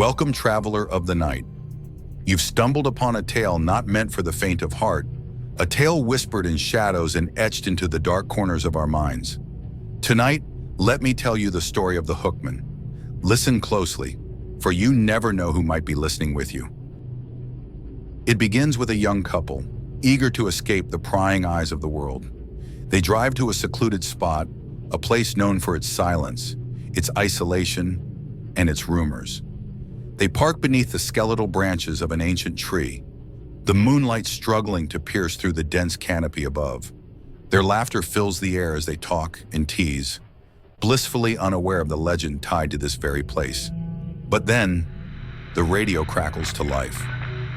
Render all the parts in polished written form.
Welcome, traveler of the night. You've stumbled upon a tale not meant for the faint of heart, a tale whispered in shadows and etched into the dark corners of our minds. Tonight, let me tell you the story of the Hookman. Listen closely, for you never know who might be listening with you. It begins with a young couple, eager to escape the prying eyes of the world. They drive to a secluded spot, a place known for its silence, its isolation, and its rumors. They park beneath the skeletal branches of an ancient tree, the moonlight struggling to pierce through the dense canopy above. Their laughter fills the air as they talk and tease, blissfully unaware of the legend tied to this very place. But then, the radio crackles to life.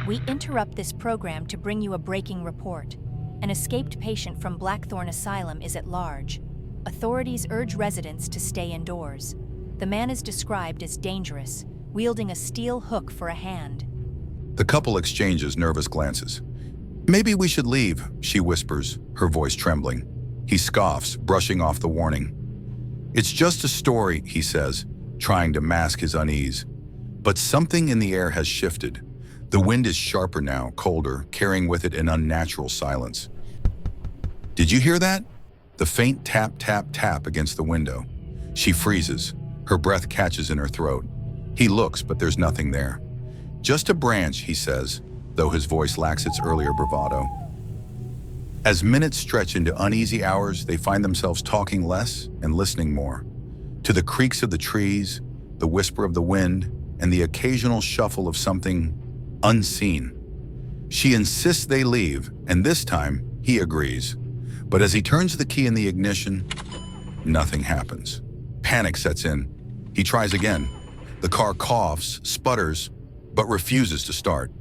We interrupt this program to bring you a breaking report. An escaped patient from Blackthorn Asylum is at large. Authorities urge residents to stay indoors. The man is described as dangerous, wielding a steel hook for a hand. The couple exchanges nervous glances. "Maybe we should leave," she whispers, her voice trembling. He scoffs, brushing off the warning. "It's just a story," he says, trying to mask his unease. But something in the air has shifted. The wind is sharper now, colder, carrying with it an unnatural silence. "Did you hear that?" The faint tap, tap, tap against the window. She freezes. Her breath catches in her throat. He looks, but there's nothing there. "Just a branch," he says, though his voice lacks its earlier bravado. As minutes stretch into uneasy hours, they find themselves talking less and listening more. To the creaks of the trees, the whisper of the wind, and the occasional shuffle of something unseen. She insists they leave, and this time, he agrees. But as he turns the key in the ignition, nothing happens. Panic sets in. He tries again. The car coughs, sputters, but refuses to start.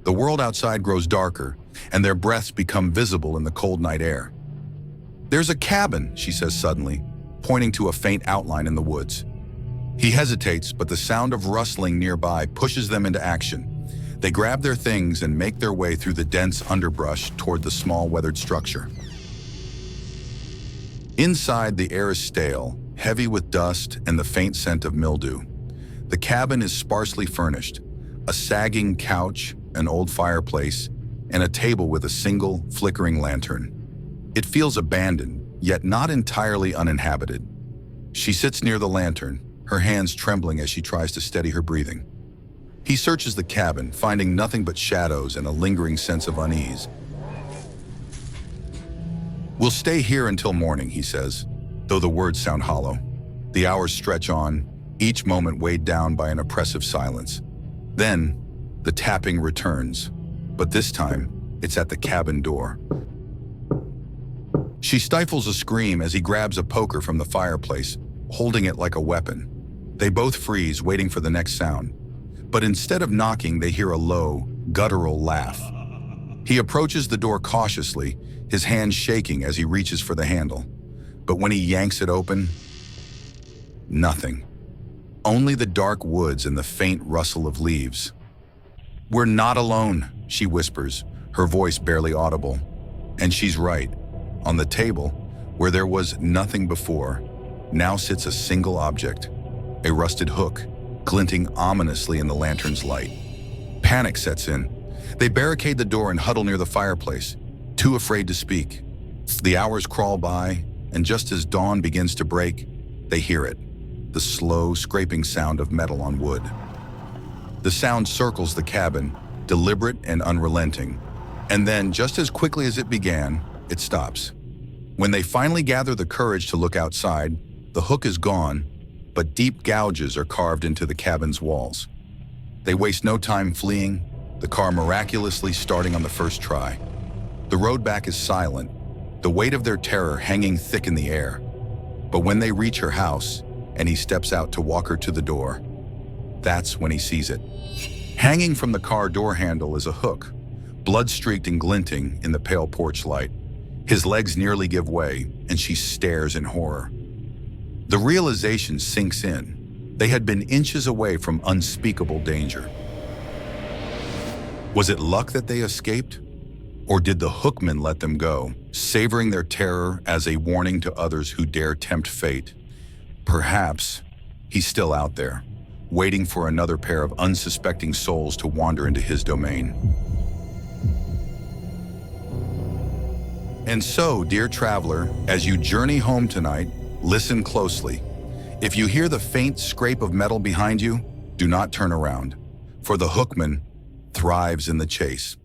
The world outside grows darker, and their breaths become visible in the cold night air. "There's a cabin," she says suddenly, pointing to a faint outline in the woods. He hesitates, but the sound of rustling nearby pushes them into action. They grab their things and make their way through the dense underbrush toward the small weathered structure. Inside, the air is stale, heavy with dust and the faint scent of mildew. The cabin is sparsely furnished, a sagging couch, an old fireplace, and a table with a single, flickering lantern. It feels abandoned, yet not entirely uninhabited. She sits near the lantern, her hands trembling as she tries to steady her breathing. He searches the cabin, finding nothing but shadows and a lingering sense of unease. "We'll stay here until morning," he says, though the words sound hollow. The hours stretch on, each moment weighed down by an oppressive silence. Then, the tapping returns, but this time, it's at the cabin door. She stifles a scream as he grabs a poker from the fireplace, holding it like a weapon. They both freeze, waiting for the next sound. But instead of knocking, they hear a low, guttural laugh. He approaches the door cautiously, his hand shaking as he reaches for the handle. But when he yanks it open, nothing. Only the dark woods and the faint rustle of leaves. "We're not alone," she whispers, her voice barely audible. And she's right. On the table, where there was nothing before, now sits a single object, a rusted hook, glinting ominously in the lantern's light. Panic sets in. They barricade the door and huddle near the fireplace, too afraid to speak. The hours crawl by, and just as dawn begins to break, they hear it, the slow, scraping sound of metal on wood. The sound circles the cabin, deliberate and unrelenting, and then, just as quickly as it began, it stops. When they finally gather the courage to look outside, the hook is gone, but deep gouges are carved into the cabin's walls. They waste no time fleeing, the car miraculously starting on the first try. The road back is silent, the weight of their terror hanging thick in the air. But when they reach her house, and he steps out to walk her to the door, that's when he sees it. Hanging from the car door handle is a hook, blood-streaked and glinting in the pale porch light. His legs nearly give way, and she stares in horror. The realization sinks in. They had been inches away from unspeakable danger. Was it luck that they escaped? Or did the Hookman let them go, savoring their terror as a warning to others who dare tempt fate? Perhaps he's still out there, waiting for another pair of unsuspecting souls to wander into his domain. And so, dear traveler, as you journey home tonight, listen closely. If you hear the faint scrape of metal behind you, do not turn around, for the Hookman thrives in the chase.